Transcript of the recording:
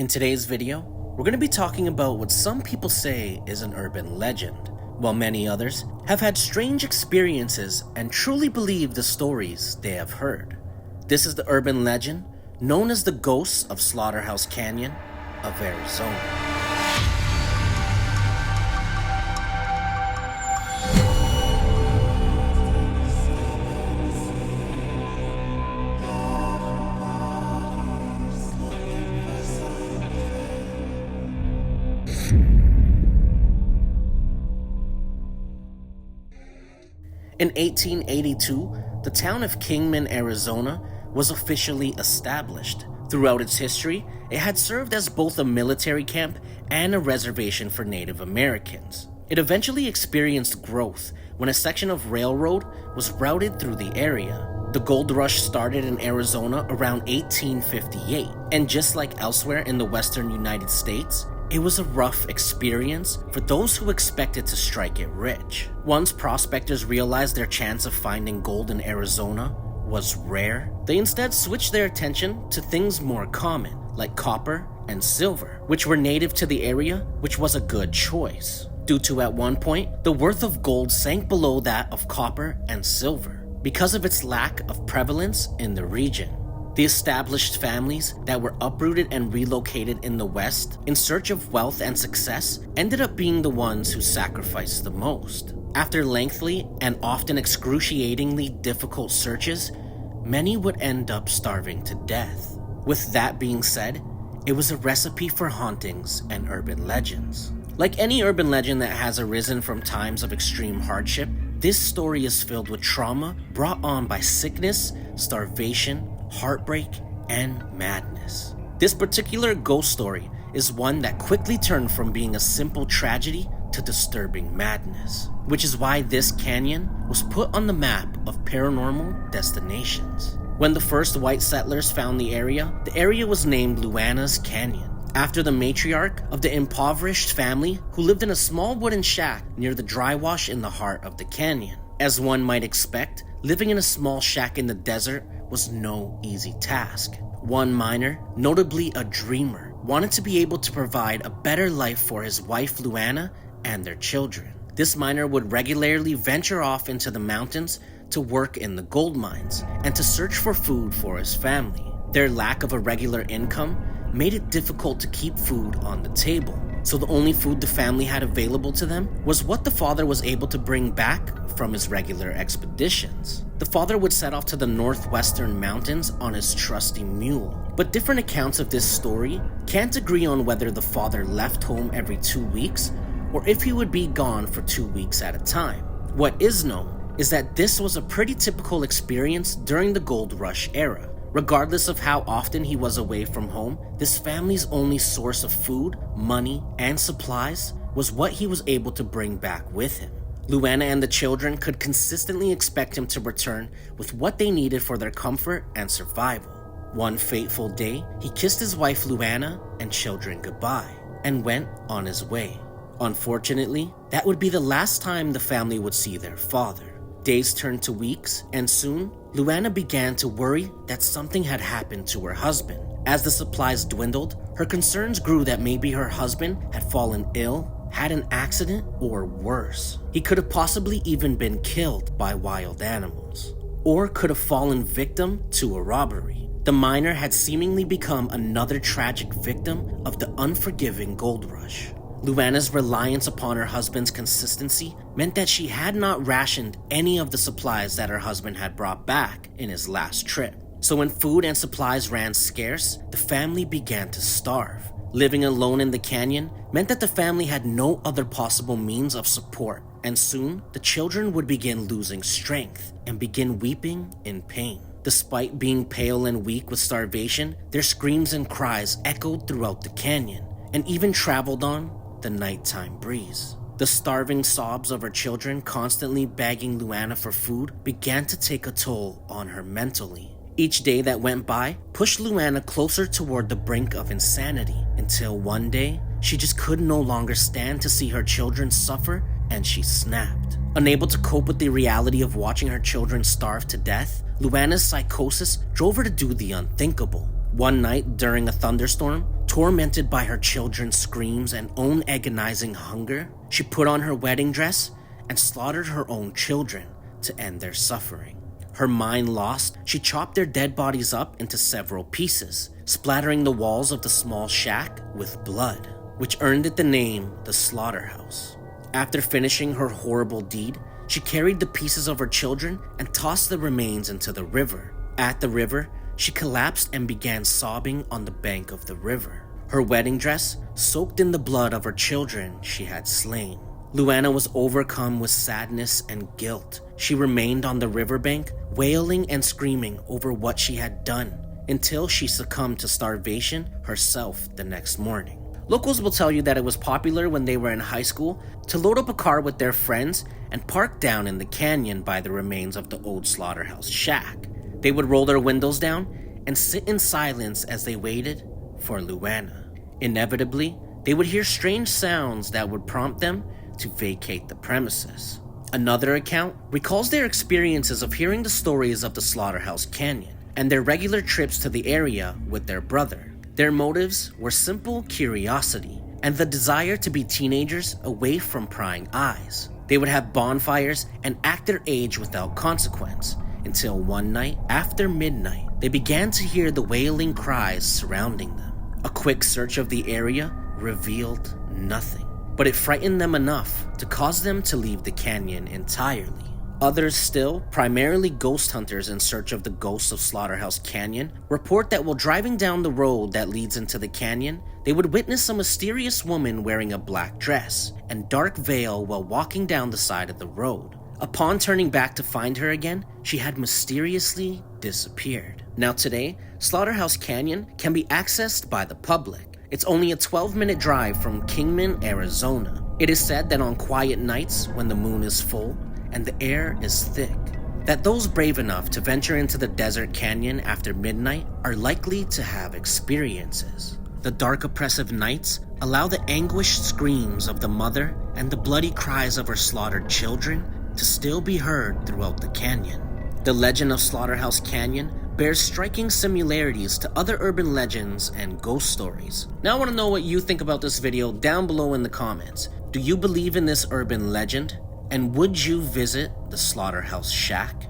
In today's video, we're going to be talking about what some people say is an urban legend, while many others have had strange experiences and truly believe the stories they have heard. This is the urban legend known as the ghosts of Slaughterhouse Canyon of Arizona. In 1882, the town of Kingman, Arizona was officially established. Throughout its history, it had served as both a military camp and a reservation for Native Americans. It eventually experienced growth when a section of railroad was routed through the area. The gold rush started in Arizona around 1858, and just like elsewhere in the western United States, it was a rough experience for those who expected to strike it rich. Once prospectors realized their chance of finding gold in Arizona was rare, they instead switched their attention to things more common, like copper and silver, which were native to the area, which was a good choice, due to at one point, the worth of gold sank below that of copper and silver, because of its lack of prevalence in the region. The established families that were uprooted and relocated in the West in search of wealth and success ended up being the ones who sacrificed the most. After lengthy and often excruciatingly difficult searches, many would end up starving to death. With that being said, it was a recipe for hauntings and urban legends. Like any urban legend that has arisen from times of extreme hardship, this story is filled with trauma brought on by sickness, starvation, heartbreak, and madness. This particular ghost story is one that quickly turned from being a simple tragedy to disturbing madness, which is why this canyon was put on the map of paranormal destinations. When the first white settlers found the area was named Luana's Canyon, after the matriarch of the impoverished family who lived in a small wooden shack near the dry wash in the heart of the canyon. As one might expect, living in a small shack in the desert was no easy task. One miner, notably a dreamer, wanted to be able to provide a better life for his wife Luana and their children. This miner would regularly venture off into the mountains to work in the gold mines and to search for food for his family. Their lack of a regular income made it difficult to keep food on the table, so the only food the family had available to them was what the father was able to bring back from his regular expeditions. The father would set off to the northwestern mountains on his trusty mule, but different accounts of this story can't agree on whether the father left home every 2 weeks or if he would be gone for 2 weeks at a time. What is known is that this was a pretty typical experience during the gold rush era. Regardless of how often he was away from home, this family's only source of food, money, and supplies was what he was able to bring back with him. Luana and the children could consistently expect him to return with what they needed for their comfort and survival. One fateful day, he kissed his wife Luana and children goodbye and went on his way. Unfortunately, that would be the last time the family would see their father. Days turned to weeks, and soon, Luana began to worry that something had happened to her husband. As the supplies dwindled, her concerns grew that maybe her husband had fallen ill, had an accident, or worse. He could have possibly even been killed by wild animals, or could have fallen victim to a robbery. The miner had seemingly become another tragic victim of the unforgiving gold rush. Luana's reliance upon her husband's consistency meant that she had not rationed any of the supplies that her husband had brought back in his last trip. So when food and supplies ran scarce, the family began to starve. Living alone in the canyon meant that the family had no other possible means of support, and soon the children would begin losing strength and begin weeping in pain. Despite being pale and weak with starvation, their screams and cries echoed throughout the canyon and even traveled on the nighttime breeze. The starving sobs of her children constantly begging Luana for food began to take a toll on her mentally. Each day that went by pushed Luana closer toward the brink of insanity until one day she just could no longer stand to see her children suffer and she snapped. Unable to cope with the reality of watching her children starve to death, Luana's psychosis drove her to do the unthinkable. One night during a thunderstorm, Tormented by her children's screams and own agonizing hunger, she put on her wedding dress and slaughtered her own children to end their suffering. Her mind lost, she chopped their dead bodies up into several pieces, splattering the walls of the small shack with blood, which earned it the name the Slaughterhouse. After finishing her horrible deed, she carried the pieces of her children and tossed the remains into the river. At the river, she collapsed and began sobbing on the bank of the river, her wedding dress soaked in the blood of her children she had slain. Luana was overcome with sadness and guilt. She remained on the riverbank, wailing and screaming over what she had done, until she succumbed to starvation herself the next morning. Locals will tell you that it was popular when they were in high school to load up a car with their friends and park down in the canyon by the remains of the old slaughterhouse shack. They would roll their windows down and sit in silence as they waited for Luana. Inevitably, they would hear strange sounds that would prompt them to vacate the premises. Another account recalls their experiences of hearing the stories of the Slaughterhouse Canyon and their regular trips to the area with their brother. Their motives were simple curiosity and the desire to be teenagers away from prying eyes. They would have bonfires and act their age without consequence, until one night after midnight, they began to hear the wailing cries surrounding them. A quick search of the area revealed nothing, but it frightened them enough to cause them to leave the canyon entirely. Others still, primarily ghost hunters in search of the ghosts of Slaughterhouse Canyon, report that while driving down the road that leads into the canyon, they would witness a mysterious woman wearing a black dress and dark veil while walking down the side of the road. Upon turning back to find her again, she had mysteriously disappeared. Now today, Slaughterhouse Canyon can be accessed by the public. It's only a 12-minute drive from Kingman, Arizona. It is said that on quiet nights when the moon is full and the air is thick, that those brave enough to venture into the desert canyon after midnight are likely to have experiences. The dark, oppressive nights allow the anguished screams of the mother and the bloody cries of her slaughtered children to still be heard throughout the canyon. The legend of Slaughterhouse Canyon bears striking similarities to other urban legends and ghost stories. Now I want to know what you think about this video down below in the comments. Do you believe in this urban legend? And would you visit the Slaughterhouse Shack?